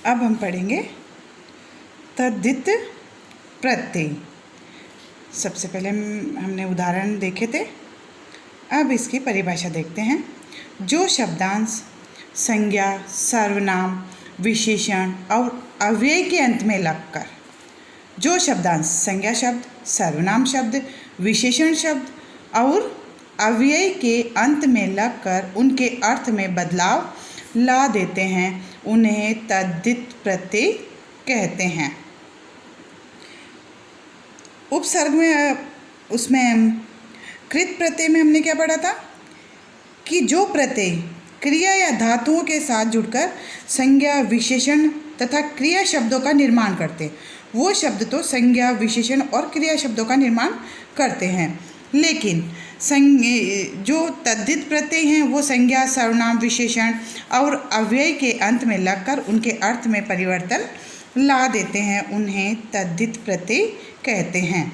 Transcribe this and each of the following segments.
अब हम पढ़ेंगे तद्धित प्रत्यय। सबसे पहले हमने उदाहरण देखे थे, अब इसकी परिभाषा देखते हैं। जो शब्दांश संज्ञा, सर्वनाम, विशेषण और अव्यय के अंत में लगकर, जो शब्दांश संज्ञा शब्द, सर्वनाम शब्द, विशेषण शब्द और अव्यय के अंत में लगकर उनके अर्थ में बदलाव ला देते हैं, उन्हें तद्धित प्रत्यय कहते हैं। उपसर्ग में उसमें कृत प्रत्यय में हमने क्या पढ़ा था कि जो प्रत्यय क्रिया या धातुओं के साथ जुड़कर संज्ञा, विशेषण तथा क्रिया शब्दों का निर्माण करते, वो शब्द तो संज्ञा, विशेषण और क्रिया शब्दों का निर्माण करते हैं, लेकिन जो तद्धित प्रत्यय हैं वो संज्ञा, सर्वनाम, विशेषण और अव्यय के अंत में लगकर उनके अर्थ में परिवर्तन ला देते हैं, उन्हें तद्धित प्रत्यय कहते हैं।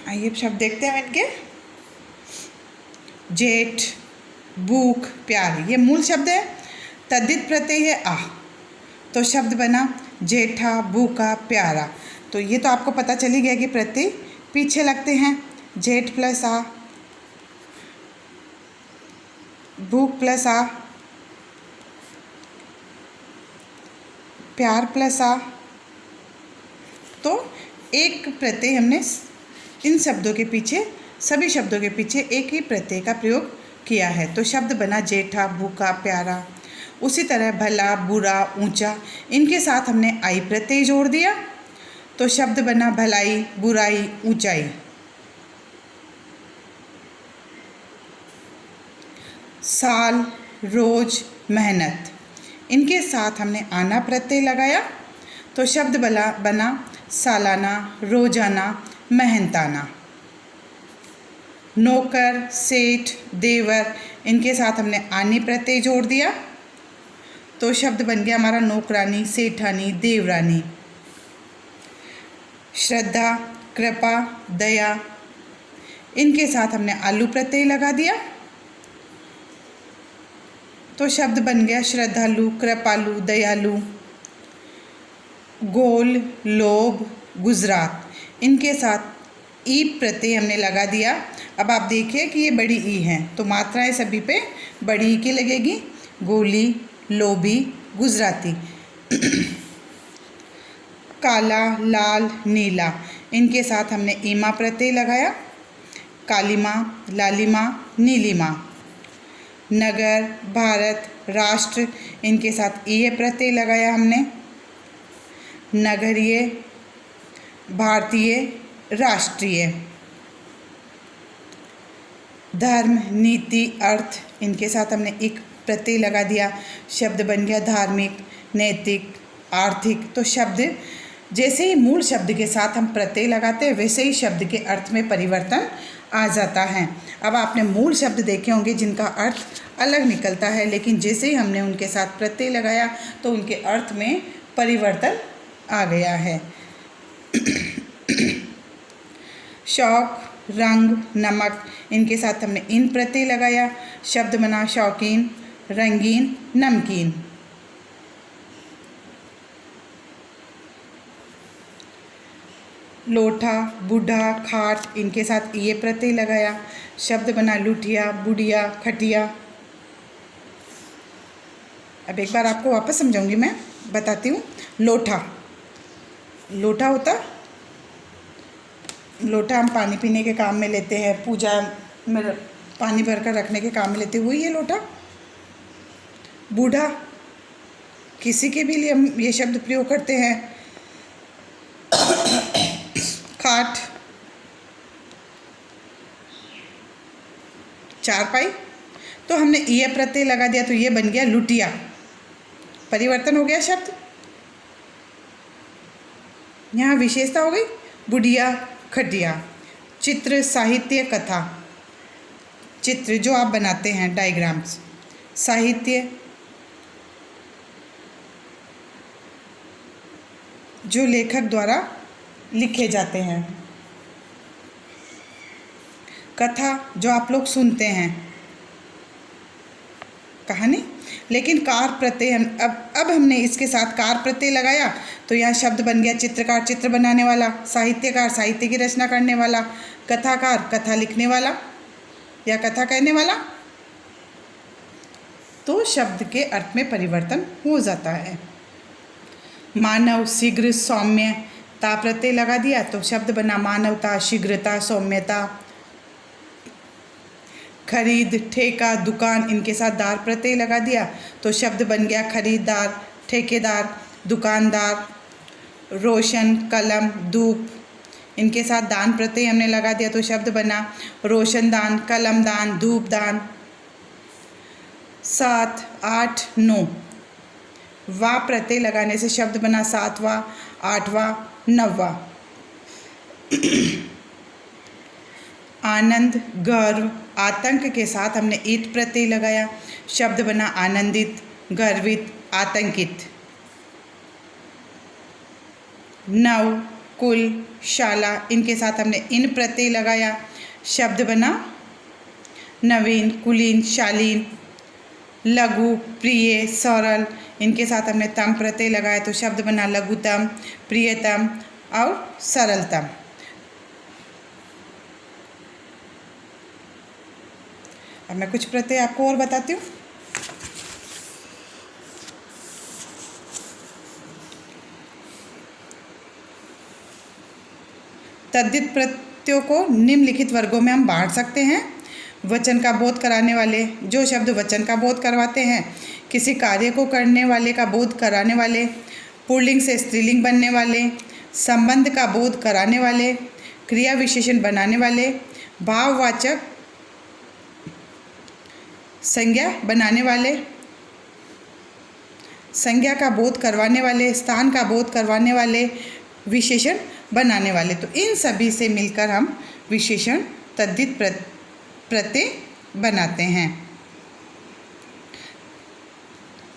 आइए अब शब्द देखते हैं इनके। जेठ, भूख, प्यारी, ये मूल शब्द है। तद्धित प्रत्यय है आ, तो शब्द बना जेठा, भूखा, प्यारा। तो ये तो आपको पता चल ही गया कि प्रत्यय पीछे लगते हैं। जेठ प्लस आ, भूख प्लस आ, प्यार प्लस आ। तो एक प्रत्यय हमने इन शब्दों के पीछे, सभी शब्दों के पीछे एक ही प्रत्यय का प्रयोग किया है, तो शब्द बना जेठा, भूखा, प्यारा। उसी तरह भला, बुरा, ऊंचा, इनके साथ हमने आई प्रत्यय जोड़ दिया, तो शब्द बना भलाई, बुराई, ऊंचाई। साल, रोज, मेहनत, इनके साथ हमने आना प्रत्यय लगाया, तो शब्द बना सालाना, रोजाना, मेहनताना। नौकर, सेठ, देवर, इनके साथ हमने आनी प्रत्यय जोड़ दिया, तो शब्द बन गया हमारा नौकरानी, सेठानी, देवरानी। श्रद्धा, कृपा, दया, इनके साथ हमने आलू प्रत्यय लगा दिया, तो शब्द बन गया श्रद्धालु, कृपालु, दयालु। गोल, लोभ, गुजरात, इनके साथ ई प्रत्यय हमने लगा दिया। अब आप देखिए कि ये बड़ी ई हैं, तो मात्राएं सभी पे बड़ी ई की लगेगी। गोली, लोभी, गुजराती। काला, लाल, नीला, इनके साथ हमने ईमा प्रत्यय लगाया। कालीमा, लालिमा, नीलिमा। नगर, भारत, राष्ट्र, इनके साथ ये प्रत्यय लगाया हमने। नगरीय, भारतीय, राष्ट्रीय। धर्म, नीति, अर्थ, इनके साथ हमने एक प्रत्यय लगा दिया, शब्द बन गया धार्मिक, नैतिक, आर्थिक। तो शब्द जैसे ही मूल शब्द के साथ हम प्रत्यय लगाते हैं वैसे ही शब्द के अर्थ में परिवर्तन आ जाता है। अब आपने मूल शब्द देखे होंगे जिनका अर्थ अलग निकलता है, लेकिन जैसे ही हमने उनके साथ प्रत्यय लगाया तो उनके अर्थ में परिवर्तन आ गया है। शौक, रंग, नमक, इनके साथ हमने इन प्रत्यय लगाया, शब्द बना शौकीन, रंगीन, नमकीन। लोटा, बूढ़ा, खाट, इनके साथ ये प्रत्यय लगाया, शब्द बना लुठिया, बुढ़िया, खटिया। अब एक बार आपको वापस समझाऊंगी, मैं बताती हूँ। लोटा, लोटा होता, लोटा हम पानी पीने के काम में लेते हैं, पूजा में पानी भरकर रखने के काम में लेते हैं, वही है लोटा। बूढ़ा, किसी के भी लिए हम ये शब्द प्रयोग करते हैं। खाट, चारपाई, तो हमने ये प्रत्यय लगा दिया तो ये बन गया लुटिया, परिवर्तन हो गया शब्द। यहाँ विशेषता हो गई बुढ़िया, खटिया। चित्र, साहित्य, कथा, चित्र जो आप बनाते हैं, डायग्राम्स। साहित्य, जो लेखक द्वारा लिखे जाते हैं। कथा, जो आप लोग सुनते हैं, कहानी। लेकिन कार प्रत्यय अब हमने इसके साथ कार प्रत्यय लगाया तो यहाँ शब्द बन गया चित्रकार चित्र बनाने वाला, साहित्यकार साहित्य की रचना करने वाला, कथाकार कथा लिखने वाला या कथा कहने वाला। तो शब्द के अर्थ में परिवर्तन हो जाता है। मानव, शीघ्र, सौम्य, ता प्रत्यय लगा दिया तो शब्द बना मानवता, शीघ्रता, सौम्यता। खरीद, ठेका, दुकान, इनके साथ दार प्रत्यय लगा दिया तो शब्द बन गया खरीदार, ठेकेदार, दुकानदार। रोशन, कलम, धूप, इनके साथ दान प्रत्यय हमने लगा दिया तो शब्द बना रोशनदान, कलमदान, धूपदान। 7, 8, 9, वा प्रत्यय लगाने से शब्द बना सातवां, आठवां, नौवां। आनंद, गर्व, आतंक के साथ हमने ईट प्रत्यय लगाया, शब्द बना आनंदित, गर्वित, आतंकित। नव, कुल, शाला, इनके साथ हमने इन प्रत्यय लगाया, शब्द बना नवीन, कुलीन, शालीन। लघु, प्रिय, सरल, इनके साथ हमने तम प्रत्यय लगाया तो शब्द बना लघुतम, प्रियतम और सरलतम। अब मैं कुछ प्रत्यय आपको और बताती हूँ। तद्धित प्रत्ययों को निम्नलिखित वर्गों में हम बांट सकते हैं। वचन का बोध कराने वाले, जो शब्द वचन का बोध करवाते हैं। किसी कार्य को करने वाले का बोध कराने वाले, पुल्लिंग से स्त्रीलिंग बनने वाले, संबंध का बोध कराने वाले, क्रिया विशेषण बनाने वाले, भाववाचक संज्ञा बनाने वाले, संज्ञा का बोध करवाने वाले, स्थान का बोध करवाने वाले, विशेषण बनाने वाले। तो इन सभी से मिलकर हम विशेषण तद्धित प्रत्यय बनाते हैं।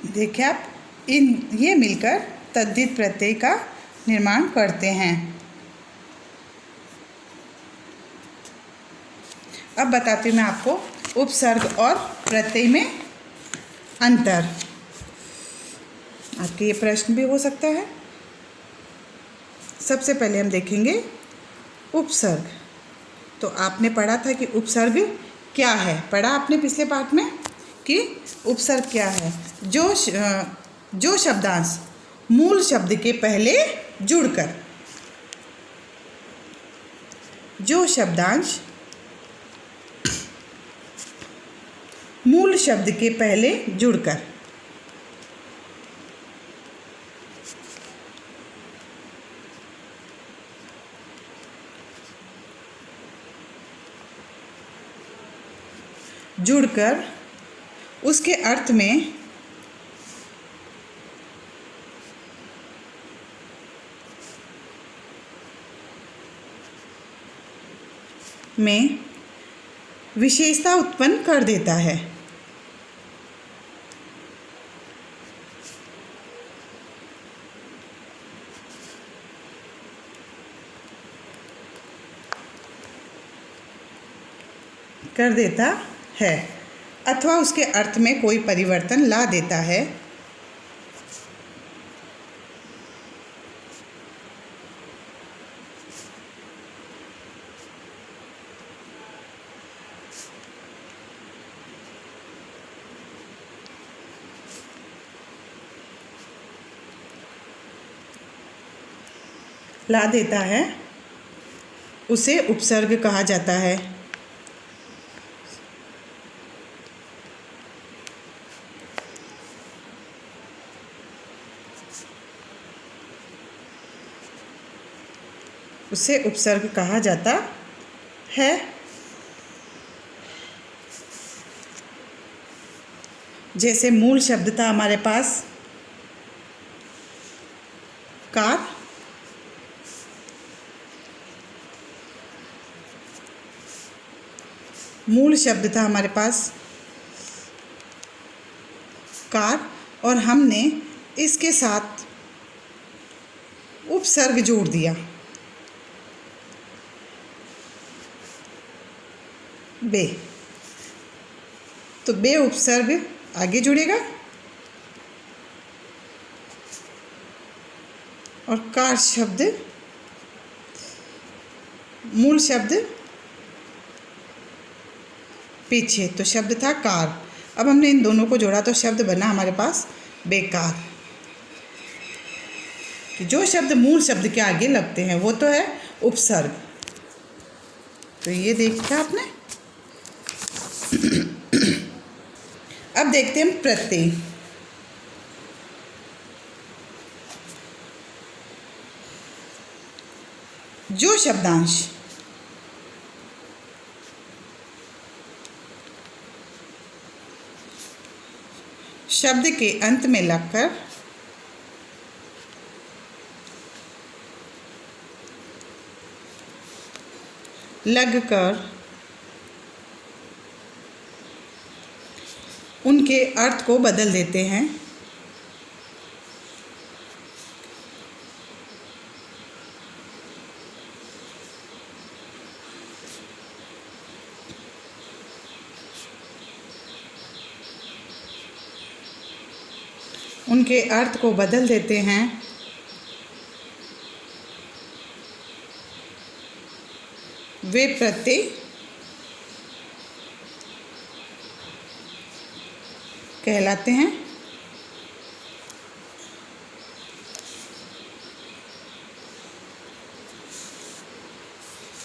देखिए आप, ये मिलकर तद्धित प्रत्यय का निर्माण करते हैं। अब बताती हूँ मैं आपको उपसर्ग और प्रत्यय में अंतर। आपके ये प्रश्न भी हो सकता है। सबसे पहले हम देखेंगे उपसर्ग। तो आपने पढ़ा था कि उपसर्ग क्या है, पढ़ा आपने पिछले पाठ में कि उपसर्ग क्या है। जो शब्दांश मूल शब्द के पहले जुड़कर, जो शब्दांश मूल शब्द के पहले जुड़कर उसके अर्थ में विशेषता उत्पन्न कर देता है। अथवा उसके अर्थ में कोई परिवर्तन ला देता है। उसे उपसर्ग कहा जाता है। उसे उपसर्ग कहा जाता है। जैसे मूल शब्द था हमारे पास कार, मूल शब्द था हमारे पास कार और हमने इसके साथ उपसर्ग जोड़ दिया बे, तो बे उपसर्ग आगे जुड़ेगा और कार शब्द मूल शब्द पीछे, तो शब्द था कार। अब हमने इन दोनों को जोड़ा तो शब्द बना हमारे पास बेकार। जो शब्द मूल शब्द के आगे लगते हैं वो तो है उपसर्ग। तो ये देखा आपने। अब देखते हैं प्रत्यय। जो शब्दांश शब्द के अंत में लगकर उनके अर्थ को बदल देते हैं, उनके अर्थ को बदल देते हैं वे प्रत्यय कहलाते हैं।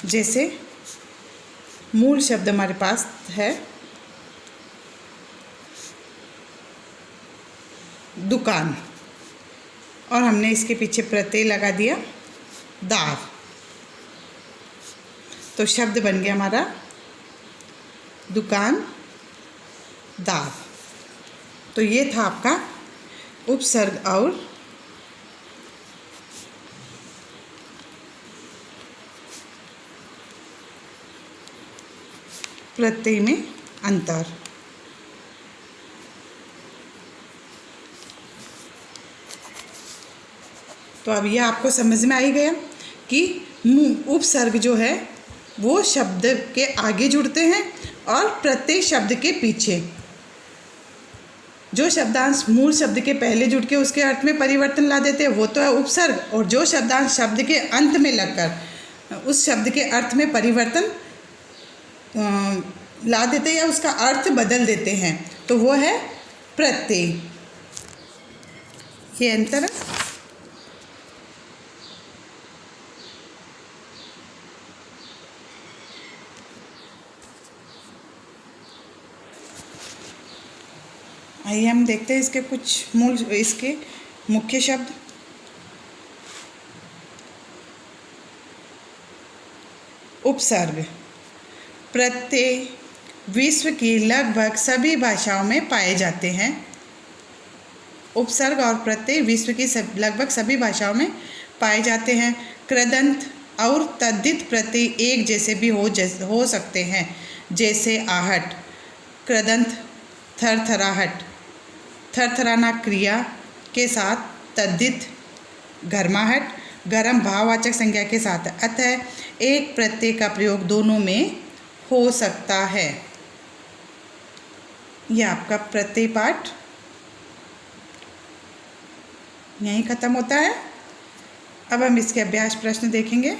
जैसे मूल शब्द हमारे पास है दुकान और हमने इसके पीछे प्रत्यय लगा दिया दार, तो शब्द बन गया हमारा दुकान दार। तो ये था आपका उपसर्ग और प्रत्यय में अंतर। तो अब यह आपको समझ में आ ही गया कि उपसर्ग जो है वो शब्द के आगे जुड़ते हैं और प्रत्यय शब्द के पीछे। जो शब्दांश मूल शब्द के पहले जुड़ के उसके अर्थ में परिवर्तन ला देते हैं वो तो है उपसर्ग, और जो शब्दांश शब्द के अंत में लगकर उस शब्द के अर्थ में परिवर्तन ला देते हैं या उसका अर्थ बदल देते हैं तो वो है प्रत्यय। ये अंतर है। आइए हम देखते हैं इसके कुछ मूल इसके मुख्य शब्द। उपसर्ग प्रत्यय विश्व की लगभग सभी भाषाओं में पाए जाते हैं। उपसर्ग और प्रत्यय विश्व की लगभग सभी भाषाओं में पाए जाते हैं। कृदंत और तद्धित प्रत्यय एक जैसे भी हो सकते हैं, जैसे आहट। कृदंत थरथराहट, थरथराना क्रिया के साथ, तद्धित गर्माहट, गर्म भाववाचक संज्ञा के साथ। अतः एक प्रत्यय का प्रयोग दोनों में हो सकता है। यह आपका प्रत्यय पाठ यहीं ख़त्म होता है। अब हम इसके अभ्यास प्रश्न देखेंगे।